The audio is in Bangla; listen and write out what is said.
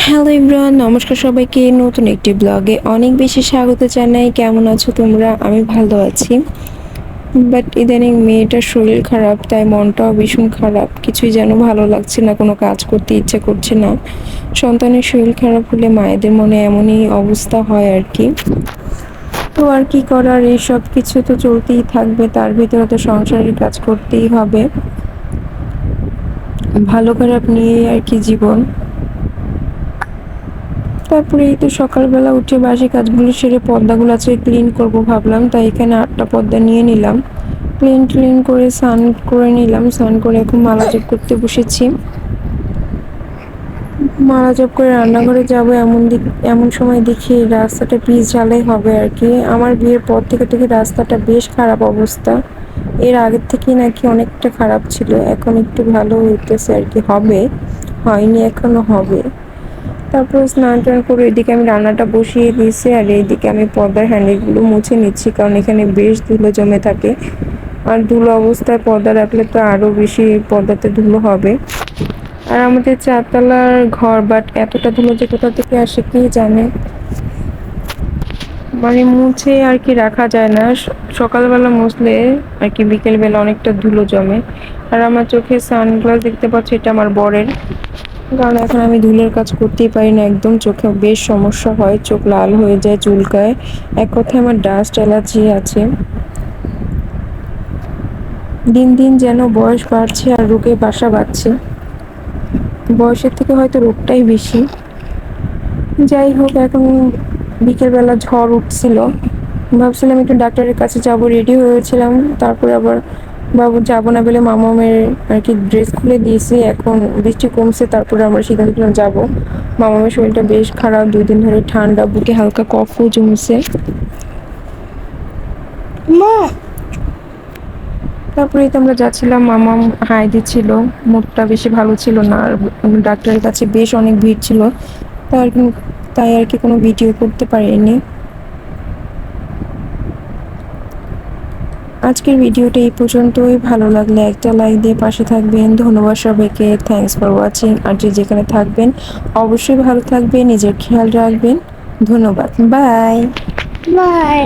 হ্যালো এভরিওয়ান, নমস্কার সবাইকে নতুন একটি ব্লগে অনেক বেশি স্বাগত জানাই। কেমন আছো তোমরা? আমি ভালো আছি। বাট ইদানিং মেয়েটার শরীর খারাপ, তাই মনটাও ভীষণ খারাপ। কিছুই যেন ভালো লাগছে না, কোনো কাজ করতে ইচ্ছে করছে না। সন্তানের শরীর খারাপ হলে মায়েদের মনে এমনই অবস্থা হয় আর কি। তো আর কি করার, এই সব কিছু তো চলতেই থাকবে, তার ভিতরে তো সংসারের কাজ করতেই হবে। ভালো খারাপ নিয়ে আর কি জীবন। তারপরে এই তো সকালবেলা উঠে বাসি কাজগুলো সেরে পর্দাগুলো আজকে ক্লিন করব ভাবলাম, তাই এখানে 8টা পর্দা নিয়ে নিলাম। ক্লিন করে স্নান করে নিলাম। স্নান করে এখন মালা জপ করতে বসেছি। মালা জপ করে রান্নাঘরে যাব, এমন সময় দেখি রাস্তাটা পিচ ঢালাই হবে আর কি। আমার বিয়ের পর থেকে রাস্তাটা বেশ খারাপ অবস্থা। এর আগের থেকেই নাকি অনেকটা খারাপ ছিল, এখন একটু ভালো হইতেছে আর কি। হয়নি, এখনো হবে। তারপর স্নান টান করে এদিকে আমি রান্নাটা বসিয়ে দিয়েছি, আর এইদিকে আমি পর্দার হ্যান্ডেলগুলো মুছে নিচ্ছি, কারণ এখানে বেশ ধুলো জমে থাকে। আর ধুলো অবস্থায় পর্দা রাখলে তো আরও বেশি পর্দাতে ধুলো হবে। আর আমাদের 4তলার ঘর, বাট এতটা ধুলো যে কোথা থেকে আসে কে জানে। মানে মুছে আর কি রাখা যায় না। সকালবেলা মুছলে আর কি বিকেলবেলা অনেকটা ধুলো জমে। আর আমার চোখে সানগ্লাস দেখতে পাচ্ছি, এটা আমার বরের। কারণ এখন আমি ধুলোর কাজ করতেই পারি না, একদম চোখে বেশ সমস্যা হয়, চোখ লাল হয়ে যায়, চুলকায়। এক কথায় আমার ডাস্ট অ্যালার্জি আছে। দিন দিন যেন বয়স বাড়ছে আর রোগে বাসা বাঁধছে। বয়সের থেকে হয়তো রোগটাই বেশি। যাই হোক, এখন বিকেলবেলা ঝড় উঠছিল, ভাবছিলাম একটু ডাক্তারের কাছে যাব, রেডি হয়েছিলাম। তারপরে আবার বাবু যাবো না বলে মামামের আর কি ড্রেস খুলে দিয়েছি। এখন বৃষ্টি কমছে, তারপরে আমরা সিদ্ধান্ত নিলাম যাবো। মামামের শরীরটা বেশ খারাপ, 2 দিন ধরে ঠান্ডা, বুকে হালকা কফও জমছে। তারপরে তো আমরা যাচ্ছিলাম, মামাম হাই দিচ্ছিল, মুডটা বেশি ভালো ছিল না। আর ডাক্তারের কাছে বেশ অনেক ভিড় ছিল, তার তাই আর কি কোনো ভিডিও করতে পারিনি। আজকের ভিডিওটা এই পর্যন্তই। ভালো লাগলে একটা লাইক দিয়ে পাশে থাকবেন। ধন্যবাদ সবাইকে, থ্যাঙ্কস ফর ওয়াচিং। আর যে যেখানে থাকবেন অবশ্যই ভালো থাকবেন, নিজের খেয়াল রাখবেন। ধন্যবাদ, বাই। বাই।